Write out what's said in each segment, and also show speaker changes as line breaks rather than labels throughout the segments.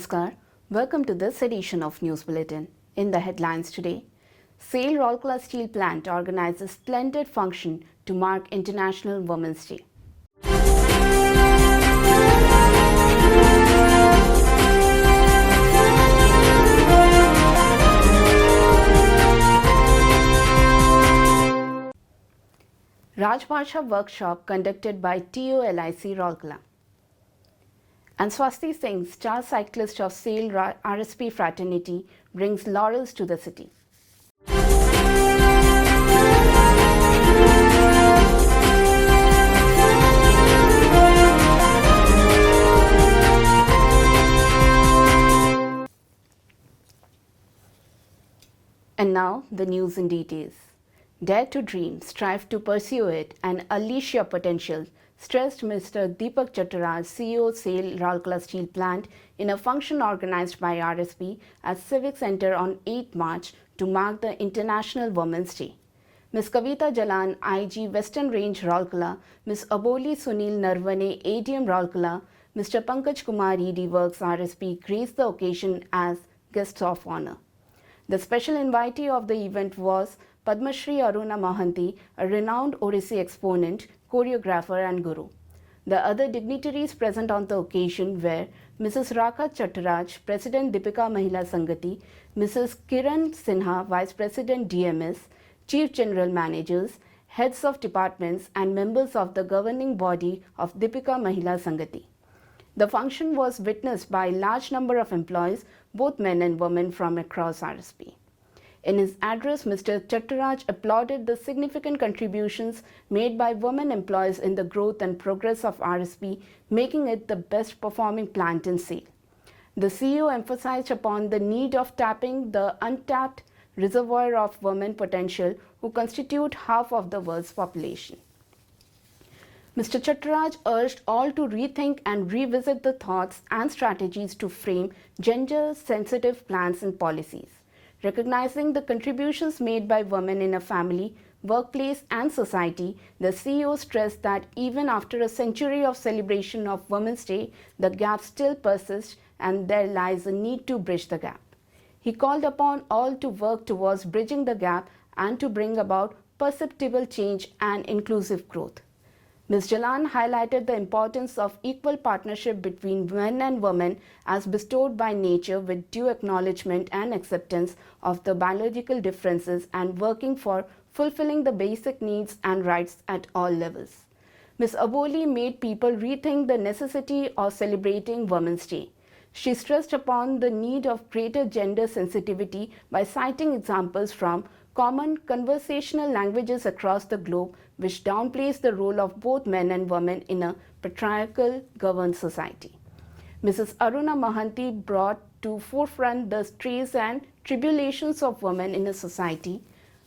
Namaskar. Welcome to this edition of News Bulletin. In the headlines today, SAIL Rourkela Steel Plant organizes splendid function to mark International Women's Day. Rajbhasha workshop conducted by TOLIC Rourkela. And Swasti Singh, star cyclist of SAIL RSP fraternity, brings laurels to the city. And now the news in details. Dare to dream, strive to pursue it, and unleash your potential, stressed Mr. Deepak Chattaraj, CEO SAIL Rourkela Steel Plant, in a function organized by RSP at Civic Centre on 8 March to mark the International Women's Day. Ms. Kavita Jalan, IG Western Range Rourkela, Ms. Aboli Sunil Narvane, ADM Rourkela, Mr. Pankaj Kumar, ED Works RSP, graced the occasion as guests of honor. The special invitee of the event was Padma Shri Aruna Mohanty, a renowned Odissi exponent, choreographer and guru. The other dignitaries present on the occasion were Mrs. Rakha Chattaraj, President Deepika Mahila Sangati, Mrs. Kiran Sinha, Vice President DMS, Chief General Managers, heads of departments and members of the governing body of Deepika Mahila Sangati. The function was witnessed by a large number of employees, both men and women from across RSP. In his address, Mr. Chattaraj applauded the significant contributions made by women employees in the growth and progress of RSP, making it the best performing plant in SAIL. The CEO emphasized upon the need of tapping the untapped reservoir of women potential who constitute half of the world's population. Mr. Chattaraj urged all to rethink and revisit the thoughts and strategies to frame gender-sensitive plans and policies. Recognizing the contributions made by women in a family, workplace and society, the CEO stressed that even after a century of celebration of Women's Day, the gap still persists and there lies a need to bridge the gap. He called upon all to work towards bridging the gap and to bring about perceptible change and inclusive growth. Ms. Jalan highlighted the importance of equal partnership between men and women as bestowed by nature with due acknowledgement and acceptance of the biological differences and working for fulfilling the basic needs and rights at all levels. Ms. Aboli made people rethink the necessity of celebrating Women's Day. She stressed upon the need of greater gender sensitivity by citing examples from common conversational languages across the globe which downplays the role of both men and women in a patriarchal governed society. Mrs. Aruna Mohanty brought to forefront the straits and tribulations of women in a society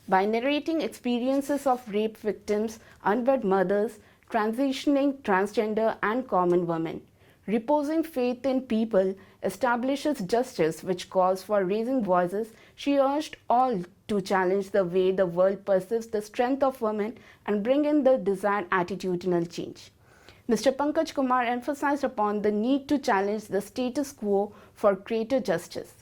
by narrating experiences of rape victims, unwed mothers, transitioning transgender and common women. Reposing faith in people establishes justice which calls for raising voices. She urged all to challenge the way the world perceives the strength of women and bring in the desired attitudinal change. Mr. Pankaj Kumar emphasized upon the need to challenge the status quo for greater justice.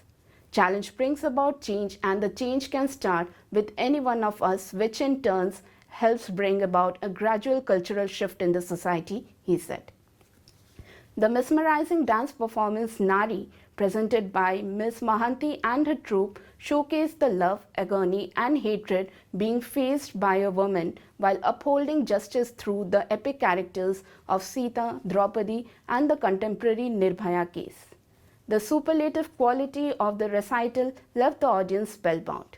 Challenge brings about change and the change can start with any one of us, which in turn helps bring about a gradual cultural shift in the society, he said. The mesmerizing dance performance Nari, presented by Ms. Mohanty and her troupe, showcased the love, agony and hatred being faced by a woman while upholding justice through the epic characters of Sita, Draupadi and the contemporary Nirbhaya case. The superlative quality of the recital left the audience spellbound.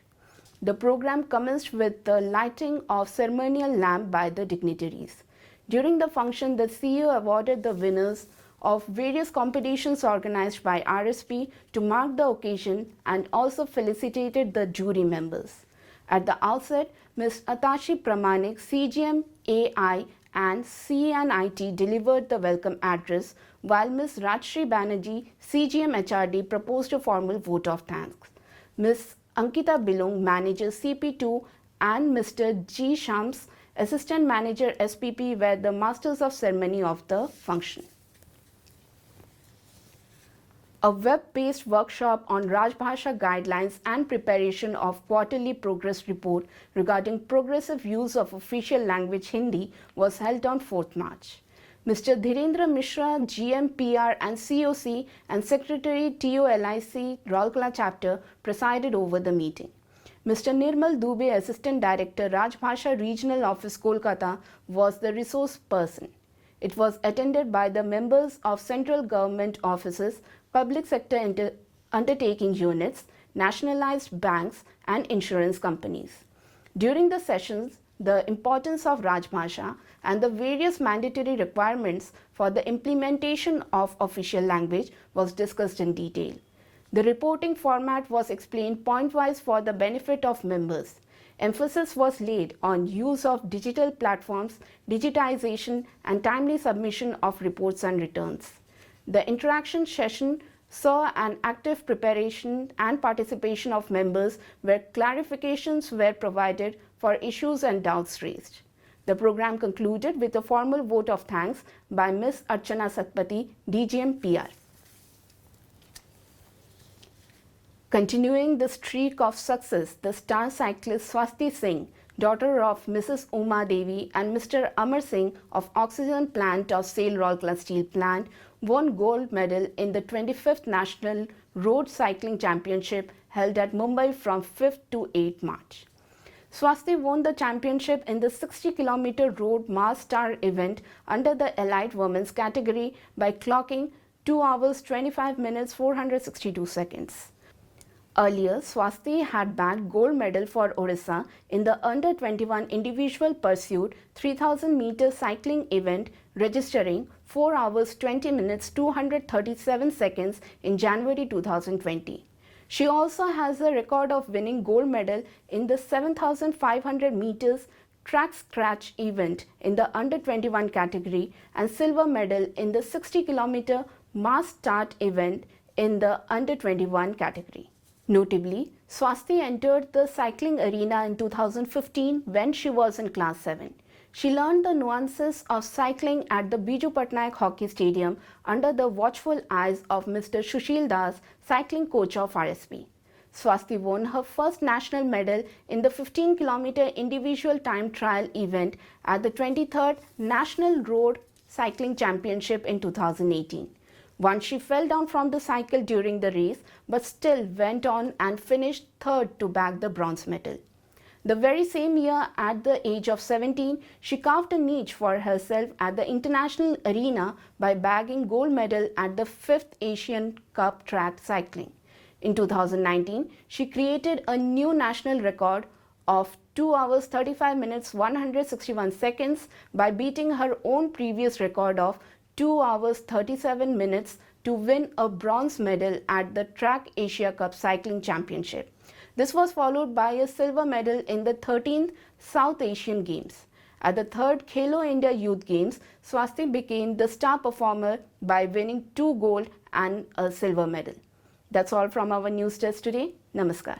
The program commenced with the lighting of ceremonial lamp by the dignitaries. During the function, the CEO awarded the winners of various competitions organized by RSP to mark the occasion and also felicitated the jury members. At the outset, Ms. Atashi Pramanik, CGM AI and CNIT delivered the welcome address, while Ms. Rajshri Banerjee, CGM HRD, proposed a formal vote of thanks. Ms. Ankita Bilung, Manager CP2 and Mr. G. Shams, Assistant Manager SPP, were the masters of ceremony of the function. A web-based workshop on Rajbhasha guidelines and preparation of quarterly progress report regarding progressive use of official language Hindi was held on 4th March. Mr. Dhirendra Mishra, GM PR and COC and Secretary TOLIC Rourkela chapter presided over the meeting. Mr. Nirmal Dubey, Assistant Director, Rajbhasha Regional Office, Kolkata, was the resource person. It was attended by the members of central government offices, public sector undertaking units, nationalized banks and insurance companies. During the sessions, the importance of Rajbhasha and the various mandatory requirements for the implementation of official language was discussed in detail. The reporting format was explained point-wise for the benefit of members. Emphasis was laid on use of digital platforms, digitization, and timely submission of reports and returns. The interaction session saw an active preparation and participation of members where clarifications were provided for issues and doubts raised. The program concluded with a formal vote of thanks by Ms. Archana Satpathy, DGM PR. Continuing the streak of success, the star cyclist Swasti Singh, daughter of Mrs. Uma Devi and Mr. Amar Singh of Oxygen Plant of SAIL Rourkela Steel Plant, won gold medal in the 25th National Road Cycling Championship held at Mumbai from 5th to 8th March. Swasti won the championship in the 60-kilometer road mass star event under the Elite Women's category by clocking 2 hours 25 minutes 462 seconds. Earlier, Swasti had bagged gold medal for Orissa in the under-21 individual pursuit 3000 meter cycling event, registering 4 hours 20 minutes 237 seconds in January 2020. She also has a record of winning gold medal in the 7500 meters track scratch event in the under-21 category and silver medal in the 60-kilometer mass start event in the under-21 category. Notably, Swasti entered the cycling arena in 2015 when she was in class 7. She learned the nuances of cycling at the Biju Patnaik Hockey Stadium under the watchful eyes of Mr. Sushil Das, cycling coach of RSTV. Swasti won her first national medal in the 15-kilometer individual time trial event at the 23rd National Road Cycling Championship in 2018. Once she fell down from the cycle during the race, but still went on and finished third to bag the bronze medal. The very same year, at the age of 17, she carved a niche for herself at the international arena by bagging gold medal at the 5th Asian Cup track cycling. In 2019, she created a new national record of 2 hours 35 minutes 161 seconds by beating her own previous record of 2 hours 37 minutes to win a bronze medal at the Track Asia Cup Cycling Championship. This was followed by a silver medal in the 13th South Asian Games. At the 3rd Khelo India Youth Games, Swasti became the star performer by winning 2 gold and a silver medal. That's all from our news desk today. Namaskar.